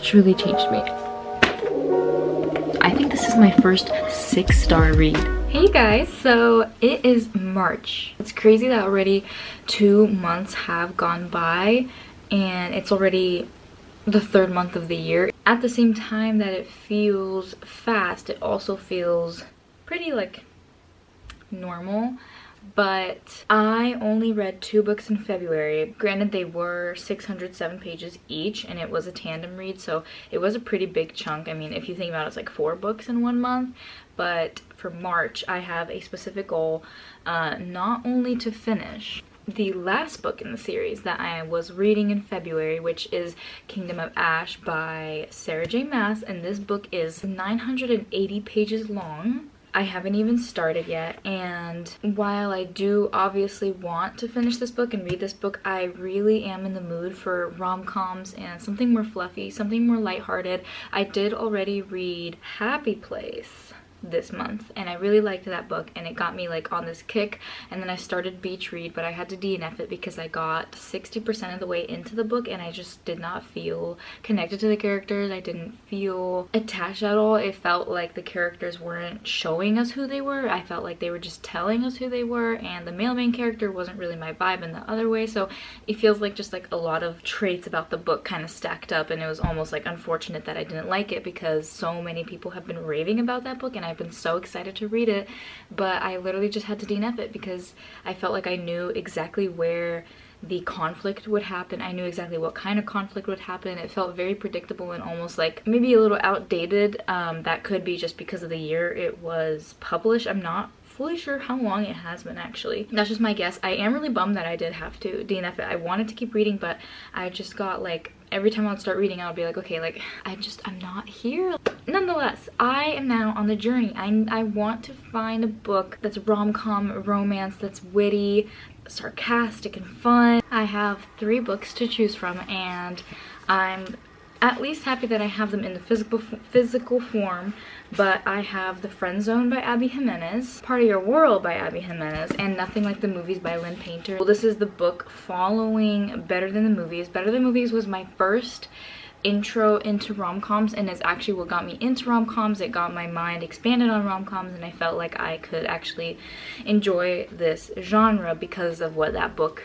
truly changed me. I think this is my first 6-star read. Hey guys, so it is March. It's crazy that already 2 months have gone by and it's already the 3rd month of the year. At the same time that it feels fast, it also feels pretty like normal. But I only read 2 books in February. Granted, they were 607 pages each and it was a tandem read, so it was a pretty big chunk. I mean, if you think about it, it's like 4 books in 1 month. But for March, I have a specific goal, not only to finish the last book in the series that I was reading in February, which is Kingdom of Ash by Sarah J. Maas, and this book is 980 pages long. I haven't even started yet, and while I do obviously want to finish this book and read this book, I really am in the mood for rom-coms and something more fluffy, something more lighthearted. I did already read Happy Place this month and I really liked that book and it got me like on this kick, and then I started Beach Read, but I had to DNF it because I got 60% of the way into the book and I just did not feel connected to the characters. I didn't feel attached at all. It felt like the characters weren't showing us who they were. I felt like they were just telling us who they were, and the male main character wasn't really my vibe in the other way, so it feels like just like a lot of traits about the book kind of stacked up, and it was almost like unfortunate that I didn't like it because so many people have been raving about that book and I've been so excited to read it, but I literally just had to DNF it because I felt like I knew exactly where the conflict would happen. I knew exactly what kind of conflict would happen. It felt very predictable and almost like maybe a little outdated. That could be just because of the year it was published. I'm not fully sure how long it has been actually. That's just my guess. I am really bummed that I did have to DNF it. I wanted to keep reading, but I just got like, every time I would start reading I would be like, okay, like I'm not here. Nonetheless, I am now on the journey. I want to find a book that's rom-com romance, that's witty, sarcastic, and fun. I have 3 books to choose from and I'm at least happy that I have them in the physical form, but I have The Friend Zone by Abby Jimenez, Part of Your World by Abby Jimenez, and Nothing Like the Movies by Lynn Painter. Well, this is the book following Better Than the Movies. Better Than Movies was my first intro into rom-coms and it's actually what got me into rom-coms. It got my mind expanded on rom-coms and I felt like I could actually enjoy this genre because of what that book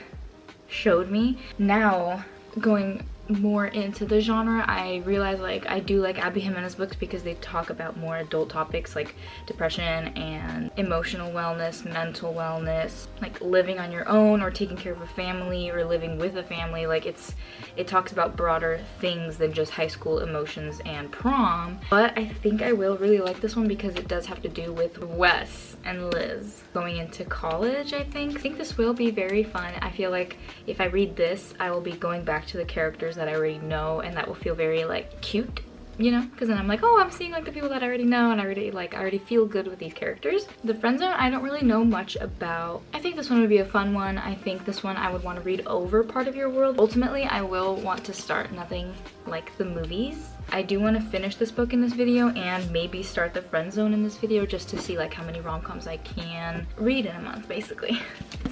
showed me. Now, going more into the genre, I realize like I do like Abby Jimenez books because they talk about more adult topics like depression and emotional wellness, mental wellness, like living on your own or taking care of a family or living with a family. Like it talks about broader things than just high school emotions and prom. But I think I will really like this one because it does have to do with Wes and Liz going into college. I think this will be very fun. I feel like if I read this, I will be going back to the characters that I already know and that will feel very like cute, you know, because then I'm like, oh, I'm seeing like the people that I already know and I already feel good with these characters. The Friend Zone, I don't really know much about. I think this one would be a fun one. I think this one I would want to read over Part of Your World. Ultimately, I will want to start Nothing Like the Movies. I do want to finish this book in this video and maybe start The Friend Zone in this video just to see like how many rom-coms I can read in a month basically.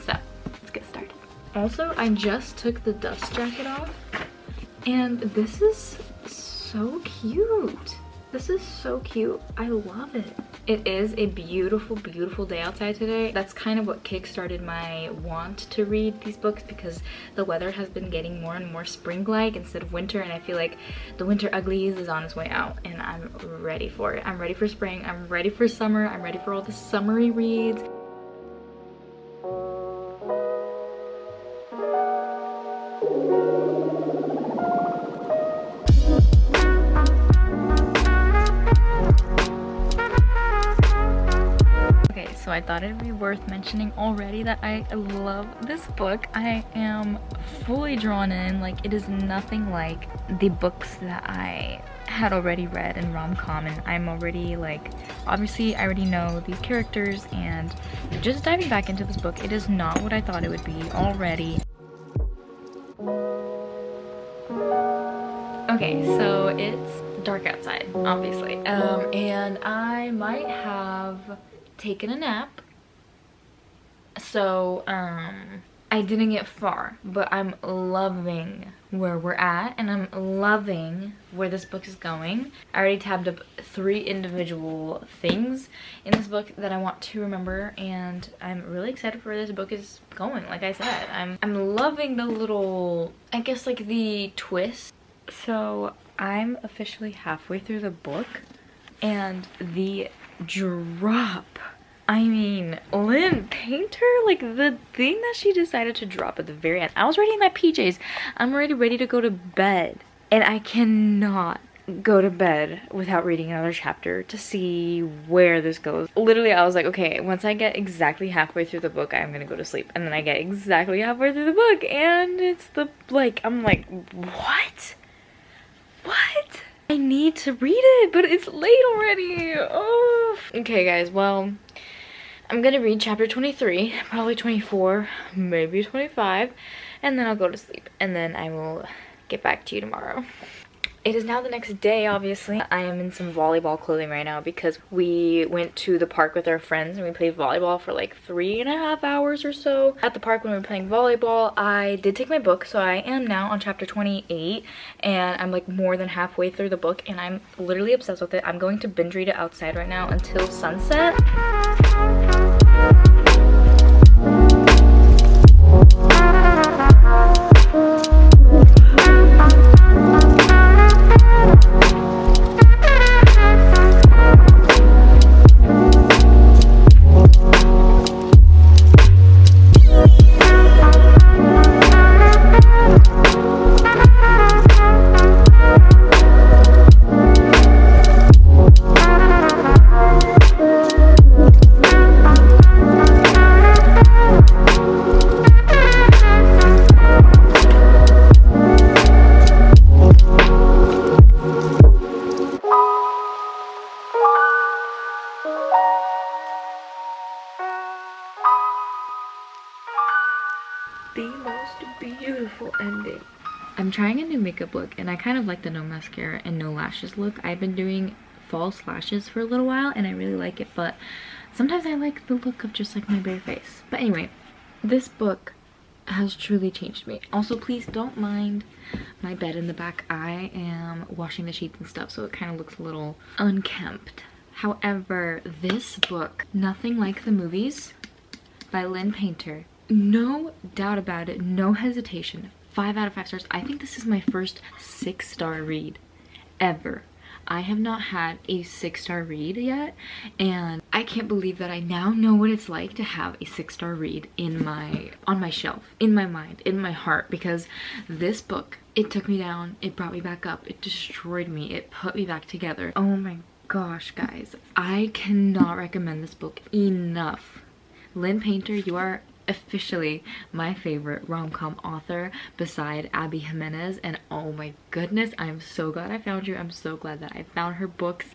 So let's get started. Also, I just took the dust jacket off and this is so cute. This is so cute. I love it. It is a beautiful, beautiful day outside today. That's kind of what kickstarted my want to read these books because the weather has been getting more and more spring-like instead of winter, and I feel like the winter uglies is on its way out and I'm ready for it. I'm ready for spring. I'm ready for summer. I'm ready for all the summery reads. So I thought it'd be worth mentioning already that I love this book. I am fully drawn in. Like, it is nothing like the books that I had already read in rom-com, and I'm already like, obviously I already know these characters, and just diving back into this book, it is not what I thought it would be already. Okay, so it's dark outside, obviously, and I might have taken a nap, so I I didn't get far, but I'm loving where we're at, and I'm loving where this book is going. I already tabbed up 3 individual things in this book that I want to remember, and I'm really excited for where this book is going. Like I said, I'm loving the little, I guess, like the twist. So I'm officially halfway through the book, and the drop, I mean, Lynn Painter, like the thing that she decided to drop at the very end. I was already in my PJs. I'm already ready to go to bed. And I cannot go to bed without reading another chapter to see where this goes. Literally, I was like, okay, once I get exactly halfway through the book, I'm gonna go to sleep. And then I get exactly halfway through the book, and it's the, like, I'm like, what? What? I need to read it, but it's late already. Oh. Okay, guys, well, I'm gonna read chapter 23, probably 24, maybe 25, and then I'll go to sleep, and then I will get back to you tomorrow. It is now the next day, obviously. I am in some volleyball clothing right now because we went to the park with our friends and we played volleyball for like 3.5 hours or so. At the park when we were playing volleyball, I did take my book, so I am now on chapter 28, and I'm like more than halfway through the book, and I'm literally obsessed with it. I'm going to binge read it outside right now until sunset. The most beautiful ending. I'm trying a new makeup look, and I kind of like the no mascara and no lashes look. I've been doing false lashes for a little while, and I really like it, but sometimes I like the look of just like my bare face. But anyway, this book has truly changed me. Also, please don't mind my bed in the back. I am washing the sheets and stuff, so it kind of looks a little unkempt. However, this book, Nothing Like the Movies by Lynn Painter, no doubt about it, no hesitation, 5 out of 5 stars. I think this is my first 6-star read ever. I have not had a 6-star read yet, and I can't believe that I now know what it's like to have a 6-star read on my shelf, in my mind, in my heart, because this book, it took me down, it brought me back up, it destroyed me, it put me back together. Oh my gosh, guys, I cannot recommend this book enough. Lynn Painter, you are officially my favorite rom-com author beside Abby Jimenez, and oh my goodness, I'm so glad I found you. I'm so glad that I found her books.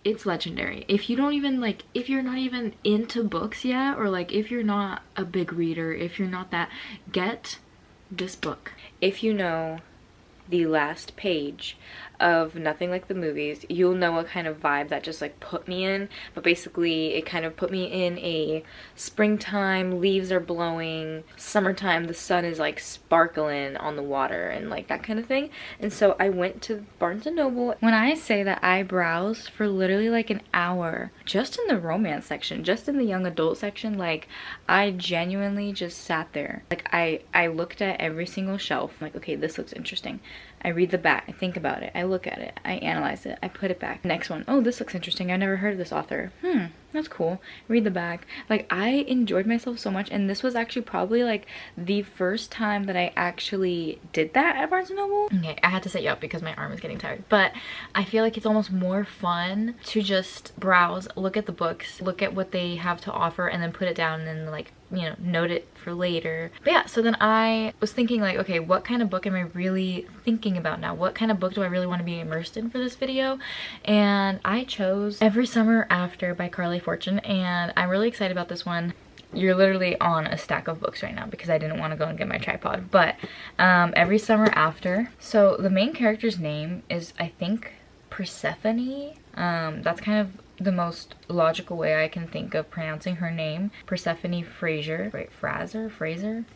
It's legendary. If you don't even like, if you're not even into books yet, or like if you're not a big reader, if you're not that, get this book. If you know the last page of Nothing Like the Movies, you'll know what kind of vibe that just like put me in. But basically it kind of put me in a springtime, leaves are blowing, summertime, the sun is like sparkling on the water and like that kind of thing. And so I went to Barnes & Noble. When I say that I browsed for literally like an hour just in the romance section, just in the young adult section, like I genuinely just sat there. Like I looked at every single shelf, like, okay, this looks interesting. I read the back, I think about it, I look at it, I analyze it, I put it back. Next one, oh, this looks interesting, I've never heard of this author. That's cool. Read the back. Like, I enjoyed myself so much, and this was actually probably like the first time that I actually did that at Barnes & Noble. Okay, I had to set you up because my arm is getting tired, but I feel like it's almost more fun to just browse, look at the books, look at what they have to offer, and then put it down and then, like, you know, note it for later. But yeah, so then I was thinking like, okay, what kind of book am I really thinking about now? What kind of book do I really want to be immersed in for this video? And I chose Every Summer After by Carly Fortune, and I'm really excited about this one. You're literally on a stack of books right now because I didn't want to go and get my tripod. But Every Summer After. So the main character's name is, I think, Persephone. That's kind of the most logical way I can think of pronouncing her name. Persephone Fraser. Right, Fraser? Persephone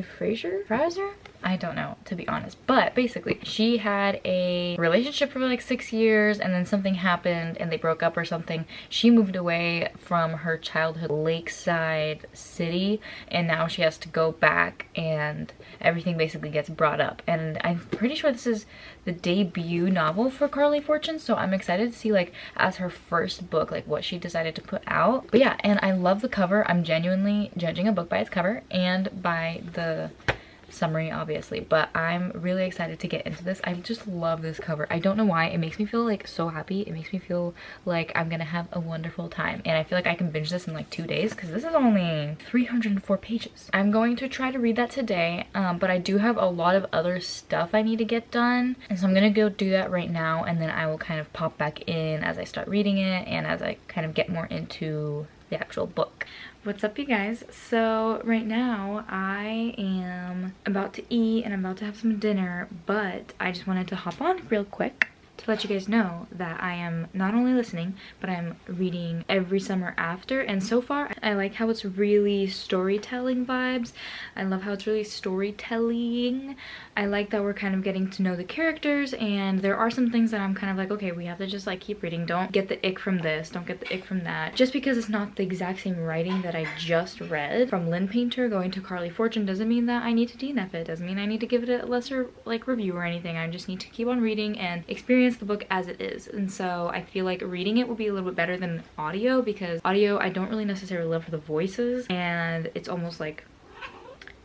Fraser? Fraser? I don't know, to be honest. But basically, she had a relationship for like 6 years and then something happened and they broke up or something. She moved away from her childhood lakeside city and now she has to go back and everything basically gets brought up. And I'm pretty sure this is the debut novel for Carly Fortune, so I'm excited to see like as her first book like what she decided to put out. But yeah, and I love the cover. I'm genuinely judging a book by its cover and by the summary obviously, but I'm really excited to get into this. I just love this cover. I don't know why, it makes me feel like so happy. It makes me feel like I'm gonna have a wonderful time, and I feel like I can binge this in like 2 days because this is only 304 pages. I'm going to try to read that today, but I do have a lot of other stuff I need to get done, and so I'm gonna go do that right now, and then I will kind of pop back in as I start reading it and as I kind of get more into the actual book. What's up, you guys? So right now I am about to eat and I'm about to have some dinner, but I just wanted to hop on real quick to let you guys know that I am not only listening, but I'm reading Every Summer After, and so far I like how it's really storytelling vibes. I love how it's really storytelling. I like that we're kind of getting to know the characters, and there are some things that I'm kind of like, okay, we have to just like keep reading. Don't get the ick from this, don't get the ick from that. Just because it's not the exact same writing that I just read from Lynn Painter going to Carly Fortune doesn't mean that I need to DNF it. Doesn't mean I need to give it a lesser like review or anything. I just need to keep on reading and experience the book as it is. And so I feel like reading it will be a little bit better than audio, because audio I don't really necessarily love for the voices, and it's almost like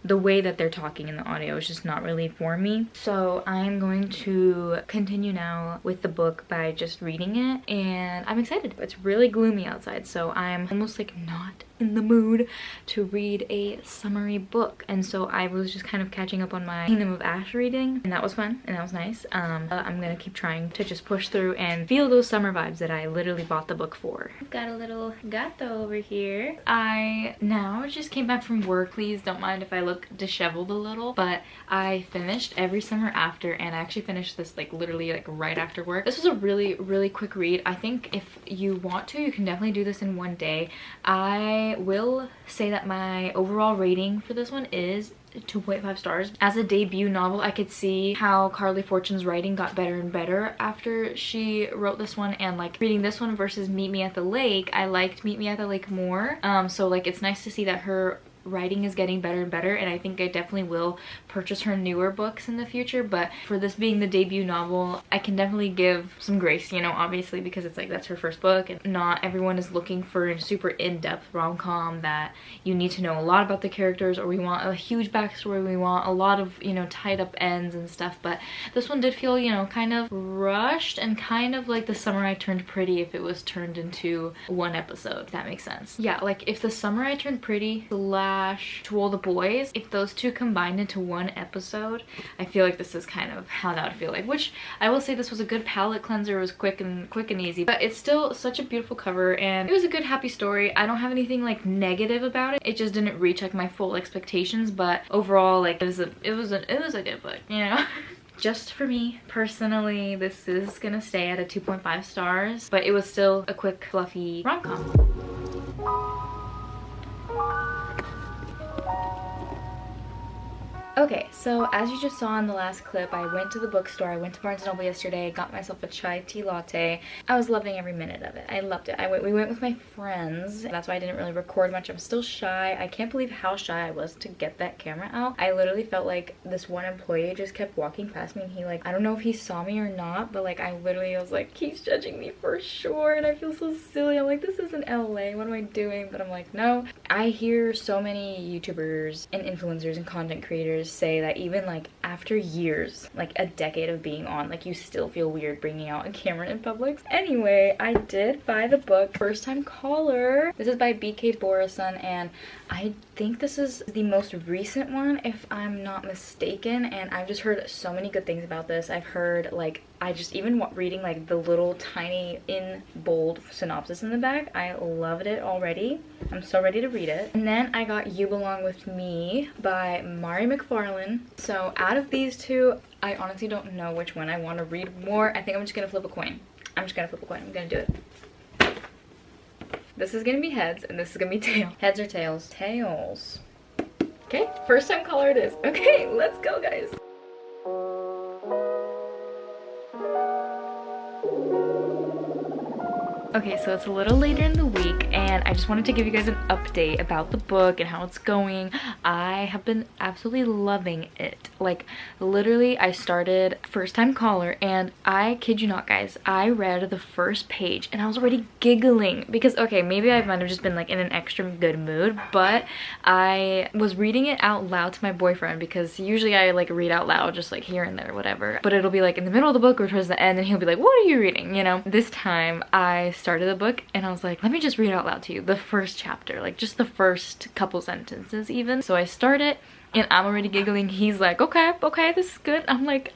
the way that they're talking in the audio is just not really for me. So I'm going to continue now with the book by just reading it, and I'm excited. It's really gloomy outside, so I'm almost like not in the mood to read a summery book, and so I was just kind of catching up on my Kingdom of Ash reading, and that was fun and that was nice. I'm gonna keep trying to just push through and feel those summer vibes that I literally bought the book for. I've got a little gato over here. I now just came back from work. Please don't mind if I look disheveled a little, but I finished Every Summer After, and I actually finished this like literally like right after work. This was a really quick read. I think if you want to, you can definitely do this in one day. I will say that my overall rating for this one is 2.5 stars. As a debut novel, I could see how Carly Fortune's writing got better and better after she wrote this one, and like reading this one versus Meet Me at the Lake, I liked Meet Me at the Lake more. So like it's nice to see that her writing is getting better and better, and I think I definitely will purchase her newer books in the future. But for this being the debut novel, I can definitely give some grace, you know, obviously, because it's like that's her first book, and not everyone is looking for a super in-depth rom-com that you need to know a lot about the characters, or we want a huge backstory, we want a lot of, you know, tied up ends and stuff. But this one did feel, you know, kind of rushed and kind of like The Summer I Turned Pretty if it was turned into one episode, if that makes sense. Yeah, like if The Summer I Turned Pretty To All the Boys, if those two combined into one episode, I feel like this is kind of how that would feel like. Which I will say, this was a good palate cleanser. It was quick and easy, but it's still such a beautiful cover, and it was a good happy story. I don't have anything like negative about it. It just didn't reach like my full expectations, but overall like it was a good book, you know. Just for me personally, this is gonna stay at a 2.5 stars, but it was still a quick fluffy rom-com. Okay, so as you just saw in the last clip, I went to the bookstore. I went to Barnes & Noble yesterday, got myself a chai tea latte. I was loving every minute of it. I loved it. We went with my friends. That's why I didn't really record much. I'm still shy. I can't believe how shy I was to get that camera out. I literally felt like this one employee just kept walking past me, and he like, I don't know if he saw me or not, but like I literally was like, he's judging me for sure, and I feel so silly. I'm like, this isn't LA. What am I doing? But I'm like, no. I hear so many YouTubers and influencers and content creators say that even like after years, like a decade of being on, like you still feel weird bringing out a camera in public. Anyway, I did buy the book First Time Caller. This is by BK Borason, and I think this is the most recent one if I'm not mistaken, and I've just heard so many good things about this. I've heard like, I just even reading like the little tiny in bold synopsis in the back, I loved it already. I'm so ready to read it. And then I got You Belong With Me by Mari McFarlane. So out of these two, I honestly don't know which one I want to read more. I think I'm just gonna flip a coin. I'm just gonna flip a coin. I'm gonna do it. This is gonna be heads and this is gonna be tails. Heads or tails? Tails. Okay, first time caller it is. Okay, let's go, guys. Okay, so it's a little later in the week and I just wanted to give you guys an update about the book and how it's going. I have been absolutely loving it. Like, literally, I started first time caller and I kid you not, guys, I read the first page and I was already giggling because, okay, maybe I might have just been like in an extra good mood, but I was reading it out loud to my boyfriend because usually I like read out loud just like here and there, whatever. But it'll be like in the middle of the book or towards the end and he'll be like, what are you reading? You know, this time I started the book and I was like, let me just read it out loud to you, the first chapter, like just the first couple sentences even. So I start it and I'm already giggling. He's like, okay, this is good. I'm like,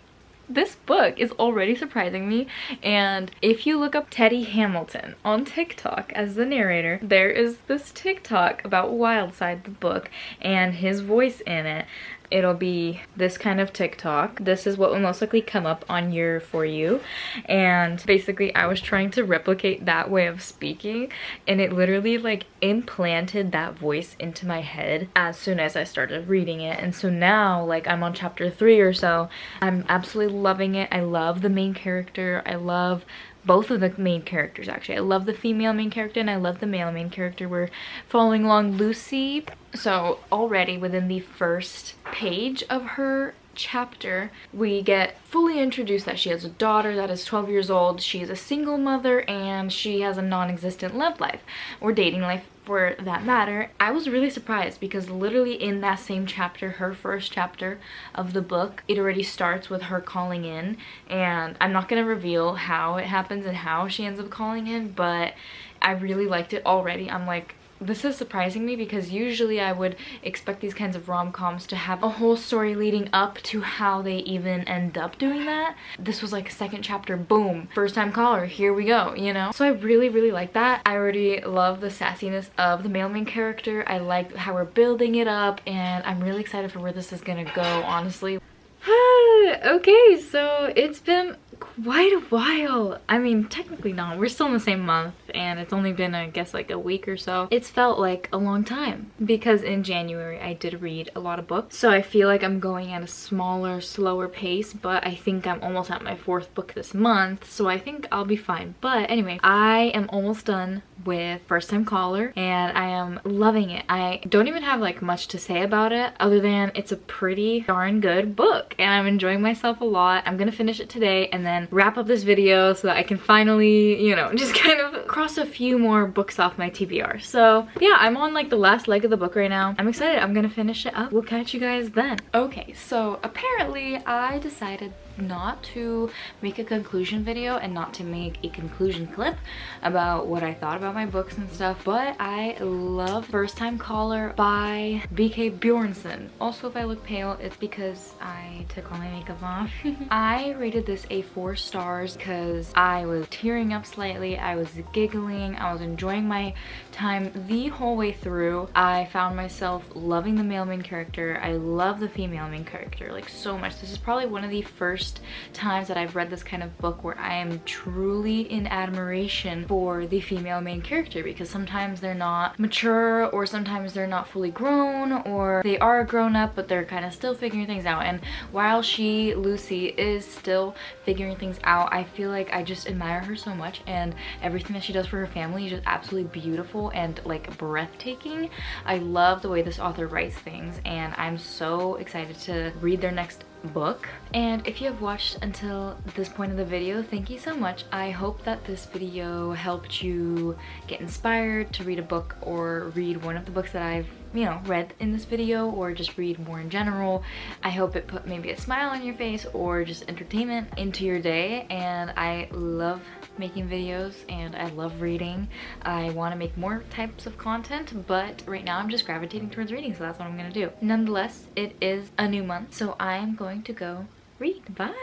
this book is already surprising me. And if you look up Teddy Hamilton on TikTok as the narrator, there is this TikTok about Wildside, the book, and his voice in it. It'll be this kind of TikTok. This is what will most likely come up on your For You. And basically I was trying to replicate that way of speaking and it literally like implanted that voice into my head as soon as I started reading it. And so now like I'm on chapter 3 or so. I'm absolutely loving it. I love the main character. I love both of the main characters actually. I love the female main character and I love the male main character. We're following along Lucy. So already within the first page of her chapter, we get fully introduced that she has a daughter that is 12 years old. She is a single mother and she has a non-existent love life or dating life for that matter. I was really surprised because literally in that same chapter, her first chapter of the book, it already starts with her calling in, and I'm not going to reveal how it happens and how she ends up calling in, but I really liked it already. I'm like, this is surprising me because usually I would expect these kinds of rom-coms to have a whole story leading up to how they even end up doing that. This was like second chapter, boom, first time caller, here we go, you know? So I really like that. I already love the sassiness of the male main character. I like how we're building it up and I'm really excited for where this is gonna go, honestly. Okay, so it's been quite a while. I mean, technically not. We're still in the same month and it's only been, I guess, like a week or so. It's felt like a long time because in January I did read a lot of books. So I feel like I'm going at a smaller, slower pace, but I think I'm almost at my 4th book this month. So I think I'll be fine. But anyway, I am almost done with First Time Caller and I am loving it. I don't even have like much to say about it other than it's a pretty darn good book and I'm enjoying myself a lot. I'm gonna finish it today and then wrap up this video so that I can finally, you know, just kind of cross a few more books off my TBR. So yeah, I'm on like the last leg of the book right now. I'm excited. I'm gonna finish it up. We'll catch you guys then. Okay, so apparently I decided not to make a conclusion video and not to make a conclusion clip about what I thought about my books and stuff, but I love First Time Caller by B.K. Bjornson. Also, if I look pale, it's because I took all my makeup off. I rated this a 4 stars because I was tearing up slightly, I was giggling, I was enjoying my time the whole way through. I found myself loving the male main character. I love the female main character like so much. This is probably one of the first times that I've read this kind of book where I am truly in admiration for the female main character, because sometimes they're not mature or sometimes they're not fully grown or they are grown up but they're kind of still figuring things out. And while Lucy is still figuring things out, I feel like I just admire her so much and everything that she does for her family is just absolutely beautiful and like breathtaking. I love the way this author writes things and I'm so excited to read their next book. And if you have watched until this point of the video, thank you so much. I hope that this video helped you get inspired to read a book or read one of the books that I've, you know, read in this video, or just read more in general. I hope it put maybe a smile on your face or just entertainment into your day. And I love making videos and I love reading. I want to make more types of content, but right now I'm just gravitating towards reading, so that's what I'm gonna do. Nonetheless, it is a new month, so I am going to go read. Bye!